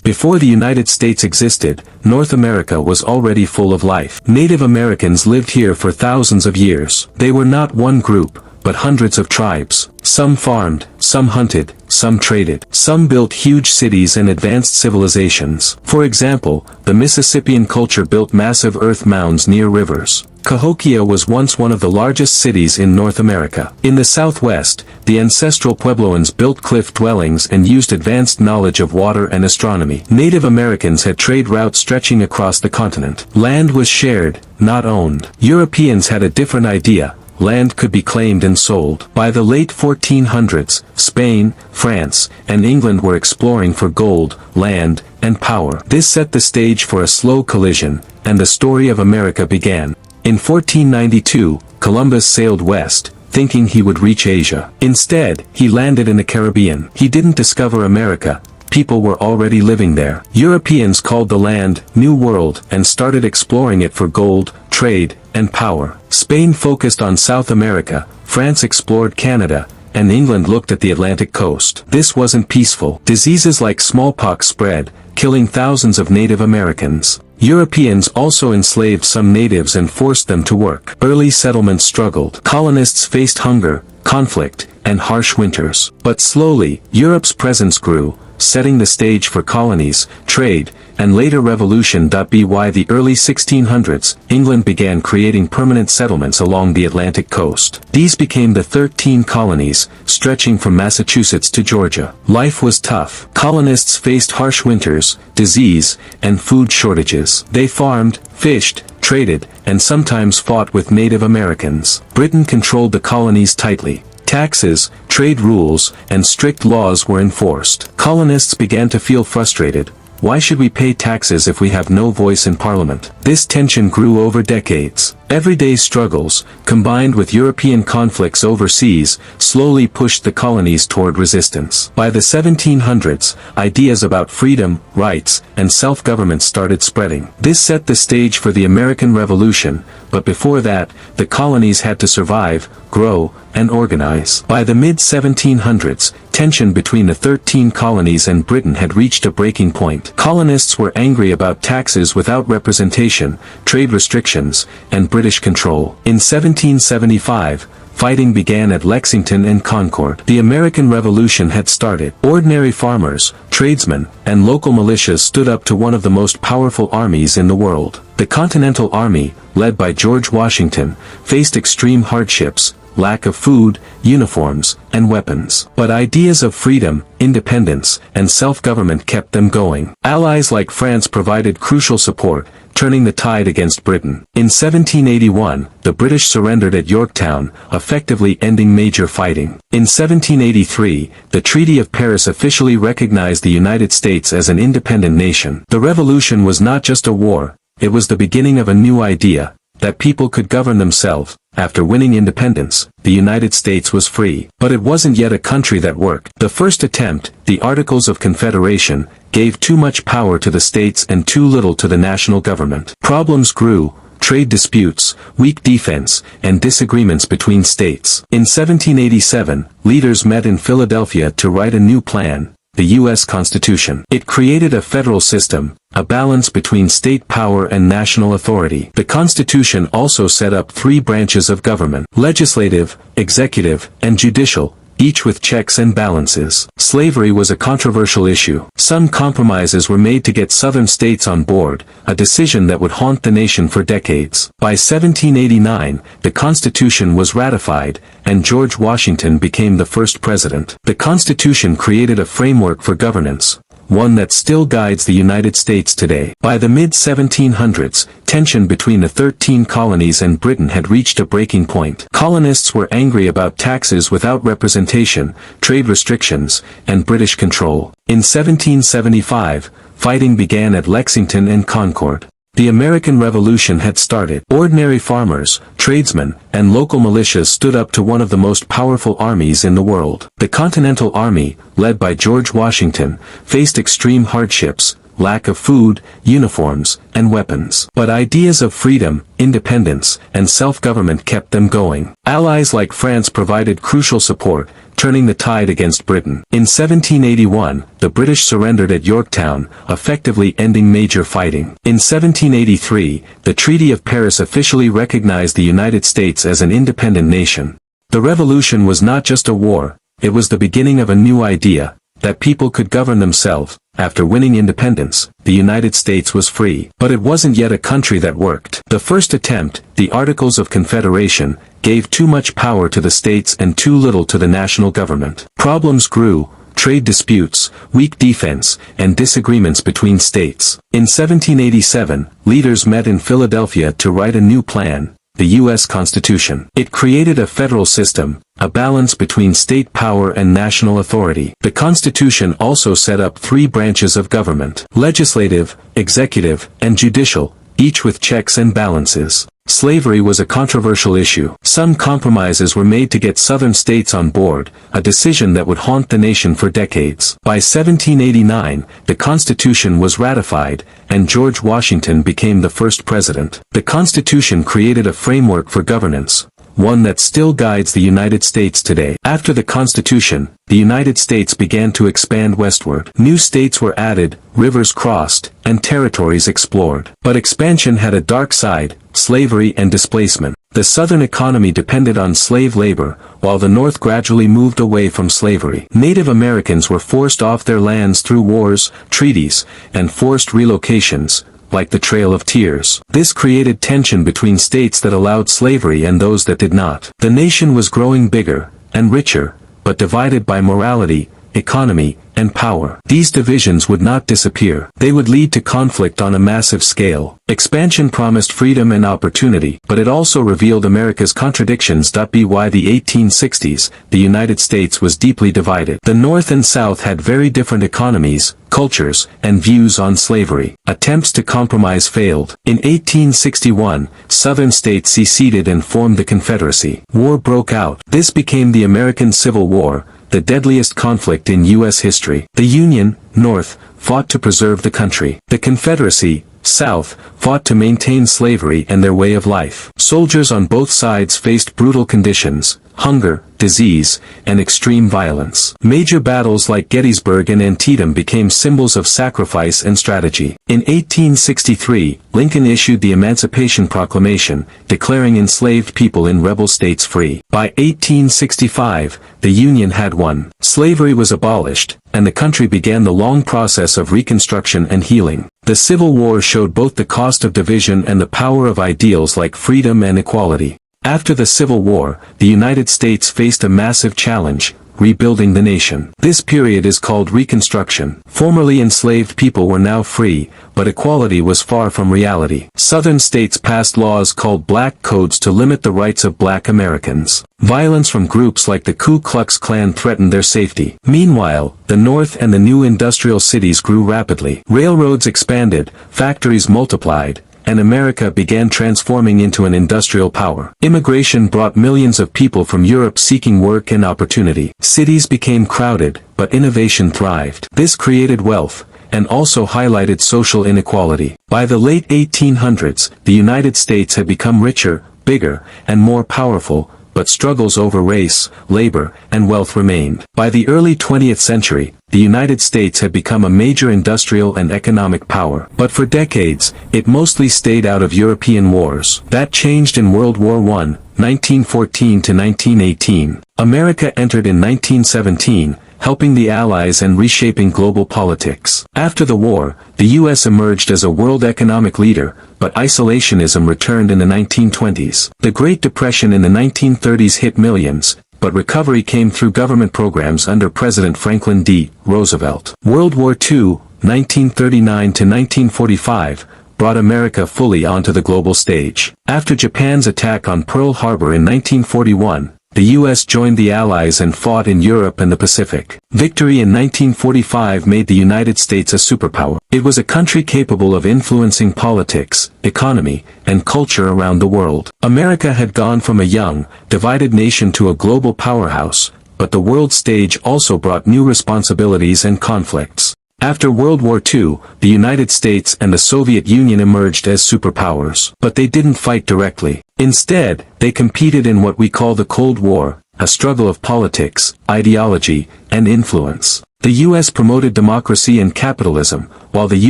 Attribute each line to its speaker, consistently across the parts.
Speaker 1: Before the United States existed, North America was already full of life. Native Americans lived here for thousands of years. They were not one group, but hundreds of tribes. Some farmed, some hunted, some traded. Some built huge cities and advanced civilizations. For example, the Mississippian culture built massive earth mounds near rivers. Cahokia was once one of the largest cities in North America. In the Southwest, the ancestral Puebloans built cliff dwellings and used advanced knowledge of water and astronomy. Native Americans had trade routes stretching across the continent. Land was shared, not owned. Europeans had a different idea. Land could be claimed and sold. By the late 1400s, Spain, France, and England were exploring for gold, land, and power. This set the stage for a slow collision, and the story of America began. In 1492, Columbus sailed west, thinking he would reach Asia. Instead, he landed in the Caribbean. He didn't discover America. People were already living there. Europeans called the land New World and started exploring it for gold, trade, and power. Spain focused on South America, France explored Canada, and England looked at the Atlantic coast. This wasn't peaceful. Diseases like smallpox spread, killing thousands of Native Americans. Europeans also enslaved some natives and forced them to work. Early settlements struggled. Colonists faced hunger, conflict, and harsh winters. But slowly, Europe's presence grew, setting the stage for colonies, trade, and later revolution. By the early 1600s, England began creating permanent settlements along the Atlantic coast. These became the 13 colonies, stretching from Massachusetts to Georgia. Life was tough. Colonists faced harsh winters, disease, and food shortages. They farmed, fished, traded, and sometimes fought with Native Americans. Britain controlled the colonies tightly. Taxes, trade rules, and strict laws were enforced. Colonists began to feel frustrated. Why should we pay taxes if we have no voice in Parliament? This tension grew over decades. Everyday struggles, combined with European conflicts overseas, slowly pushed the colonies toward resistance. By the 1700s, ideas about freedom, rights, and self-government started spreading. This set the stage for the American Revolution, but before that, the colonies had to survive, grow, and organize. By the mid-1700s, tension between the 13 colonies and Britain had reached a breaking point. Colonists were angry about taxes without representation, trade restrictions, and British control. In 1775, fighting began at Lexington and Concord. The American Revolution had started. Ordinary farmers, tradesmen, and local militias stood up to one of the most powerful armies in the world. The Continental Army, led by George Washington, faced extreme hardships, lack of food, uniforms, and weapons. But ideas of freedom, independence, and self-government kept them going. Allies like France provided crucial support, turning the tide against Britain. In 1781, the British surrendered at Yorktown, effectively ending major fighting. In 1783, the Treaty of Paris officially recognized the United States as an independent nation. The revolution was not just a war, it was the beginning of a new idea, that people could govern themselves. After winning independence, the United States was free. But it wasn't yet a country that worked. The first attempt, the Articles of Confederation, gave too much power to the states and too little to the national government. Problems grew, trade disputes, weak defense, and disagreements between states. In 1787, leaders met in Philadelphia to write a new plan, the U.S. Constitution. It created a federal system, a balance between state power and national authority. The Constitution also set up 3 branches of government: legislative, executive, and judicial, each with checks and balances. Slavery was a controversial issue. Some compromises were made to get southern states on board, a decision that would haunt the nation for decades. By 1789, the Constitution was ratified, and George Washington became the first president. The Constitution created a framework for governance, one that still guides the United States today. By the mid-1700s, tension between the 13 colonies and Britain had reached a breaking point. Colonists were angry about taxes without representation, trade restrictions, and British control. In 1775, fighting began at Lexington and Concord. The American Revolution had started. Ordinary farmers, tradesmen, and local militias stood up to one of the most powerful armies in the world. The Continental Army, led by George Washington, faced extreme hardships, lack of food, uniforms, and weapons. But ideas of freedom, independence, and self-government kept them going. Allies like France provided crucial support, turning the tide against Britain. In 1781, the British surrendered at Yorktown, effectively ending major fighting. In 1783, the Treaty of Paris officially recognized the United States as an independent nation. The revolution was not just a war, it was the beginning of a new idea, that people could govern themselves. After winning independence, the United States was free. But it wasn't yet a country that worked. The first attempt, the Articles of Confederation, gave too much power to the states and too little to the national government. Problems grew, trade disputes, weak defense, and disagreements between states. In 1787, leaders met in Philadelphia to write a new plan, the U.S. Constitution. It created a federal system, a balance between state power and national authority. The Constitution also set up 3 branches of government: legislative, executive, and judicial, each with checks and balances. Slavery was a controversial issue. Some compromises were made to get southern states on board, a decision that would haunt the nation for decades. By 1789, the Constitution was ratified, and George Washington became the first president. The Constitution created a framework for governance, one that still guides the United States today. After the Constitution, the United States began to expand westward. New states were added, rivers crossed, and territories explored. But expansion had a dark side: slavery and displacement. The Southern economy depended on slave labor, while the North gradually moved away from slavery. Native Americans were forced off their lands through wars, treaties, and forced relocations, like the Trail of Tears. This created tension between states that allowed slavery and those that did not. The nation was growing bigger and richer, but divided by morality, economy, and power. These divisions would not disappear. They would lead to conflict on a massive scale. Expansion promised freedom and opportunity, but it also revealed America's contradictions. By the 1860s, the United States was deeply divided. The North and South had very different economies, cultures, and views on slavery. Attempts to compromise failed. In 1861, Southern states seceded and formed the Confederacy. War broke out. This became the American Civil War, the deadliest conflict in U.S. history. The Union, North, fought to preserve the country. The Confederacy, South, fought to maintain slavery and their way of life. Soldiers on both sides faced brutal conditions, hunger, disease, and extreme violence. Major battles like Gettysburg and Antietam became symbols of sacrifice and strategy. In 1863, Lincoln issued the Emancipation Proclamation, declaring enslaved people in rebel states free. By 1865, the Union had won. Slavery was abolished, and the country began the long process of reconstruction and healing. The Civil War showed both the cost of division and the power of ideals like freedom and equality. After the Civil War, the United States faced a massive challenge: rebuilding the nation. This period is called Reconstruction. Formerly enslaved people were now free, but equality was far from reality. Southern states passed laws called Black Codes to limit the rights of Black Americans. Violence from groups like the Ku Klux Klan threatened their safety. Meanwhile, the North and the new industrial cities grew rapidly. Railroads expanded, factories multiplied, and America began transforming into an industrial power. Immigration brought millions of people from Europe seeking work and opportunity. Cities became crowded, but innovation thrived. This created wealth, and also highlighted social inequality. By the late 1800s, the United States had become richer, bigger, and more powerful, but struggles over race, labor, and wealth remained. By the early 20th century, the United States had become a major industrial and economic power. But for decades, it mostly stayed out of European wars. That changed in World War I, 1914 to 1918. America entered in 1917, helping the Allies and reshaping global politics. After the war, the U.S. emerged as a world economic leader, but isolationism returned in the 1920s. The Great Depression in the 1930s hit millions, but recovery came through government programs under President Franklin D. Roosevelt. World War II, 1939 to 1945, brought America fully onto the global stage. After Japan's attack on Pearl Harbor in 1941, the U.S. joined the Allies and fought in Europe and the Pacific. Victory in 1945 made the United States a superpower. It was a country capable of influencing politics, economy, and culture around the world. America had gone from a young, divided nation to a global powerhouse, but the world stage also brought new responsibilities and conflicts. After World War II, the United States and the Soviet Union emerged as superpowers. But they didn't fight directly. Instead, they competed in what we call the Cold War, a struggle of politics, ideology, and influence. The US promoted democracy and capitalism, while the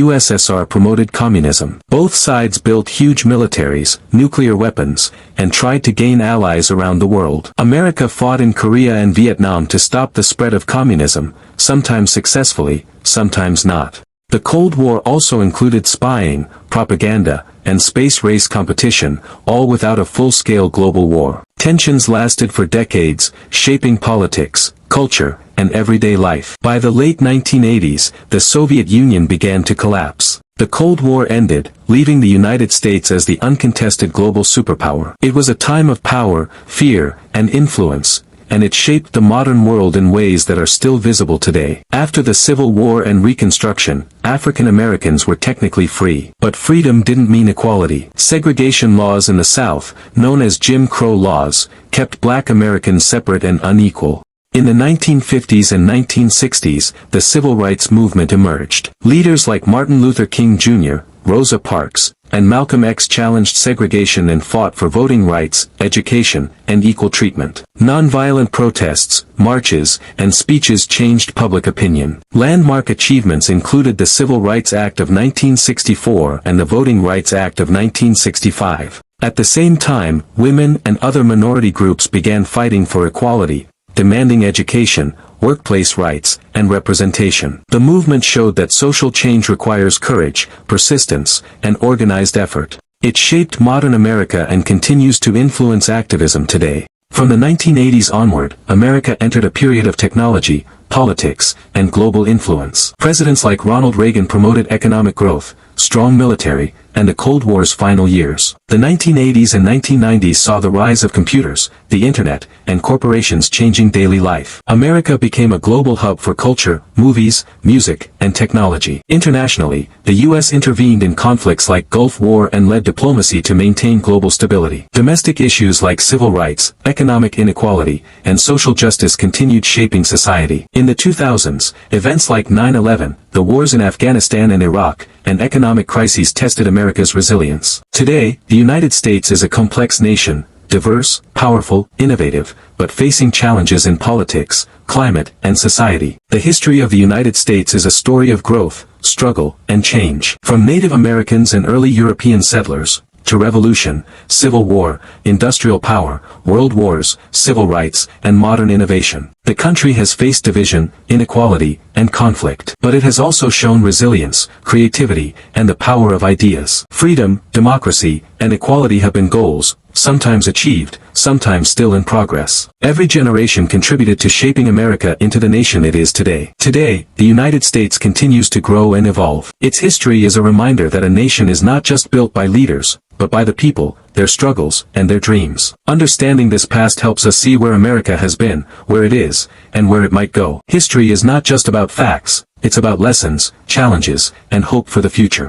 Speaker 1: USSR promoted communism. Both sides built huge militaries, nuclear weapons, and tried to gain allies around the world. America fought in Korea and Vietnam to stop the spread of communism, sometimes successfully, sometimes not. The Cold War also included spying, propaganda, and space race competition, all without a full-scale global war. Tensions lasted for decades, shaping politics, culture, and everyday life. By the late 1980s, the Soviet Union began to collapse. The Cold War ended, leaving the United States as the uncontested global superpower. It was a time of power, fear, and influence, and it shaped the modern world in ways that are still visible today. After the Civil War and Reconstruction, African Americans were technically free. But freedom didn't mean equality. Segregation laws in the South, known as Jim Crow laws, kept Black Americans separate and unequal. In the 1950s and 1960s, the civil rights movement emerged. Leaders like Martin Luther King Jr., Rosa Parks, and Malcolm X challenged segregation and fought for voting rights, education, and equal treatment. Nonviolent protests, marches, and speeches changed public opinion. Landmark achievements included the Civil Rights Act of 1964 and the Voting Rights Act of 1965. At the same time, women and other minority groups began fighting for equality, demanding education, workplace rights, and representation. The movement showed that social change requires courage, persistence, and organized effort. It shaped modern America and continues to influence activism today. From the 1980s onward, America entered a period of technology, politics, and global influence. Presidents like Ronald Reagan promoted economic growth, strong military, and the Cold War's final years. The 1980s and 1990s saw the rise of computers, the internet, and corporations changing daily life. America became a global hub for culture, movies, music, and technology. Internationally, the U.S. intervened in conflicts like Gulf War and led diplomacy to maintain global stability. Domestic issues like civil rights, economic inequality, and social justice continued shaping society. In the 2000s, events like 9/11, the wars in Afghanistan and Iraq, and economic crises tested America's resilience. Today, the United States is a complex nation, diverse, powerful, innovative, but facing challenges in politics, climate, and society. The history of the United States is a story of growth, struggle, and change. From Native Americans and early European settlers, to revolution, civil war, industrial power, world wars, civil rights, and modern innovation. The country has faced division, inequality, and conflict. But it has also shown resilience, creativity, and the power of ideas. Freedom, democracy, and equality have been goals, sometimes achieved, sometimes still in progress. Every generation contributed to shaping America into the nation it is today. Today, the United States continues to grow and evolve. Its history is a reminder that a nation is not just built by leaders, but by the people, their struggles, and their dreams. Understanding this past helps us see where America has been, where it is, and where it might go. History is not just about facts, it's about lessons, challenges, and hope for the future.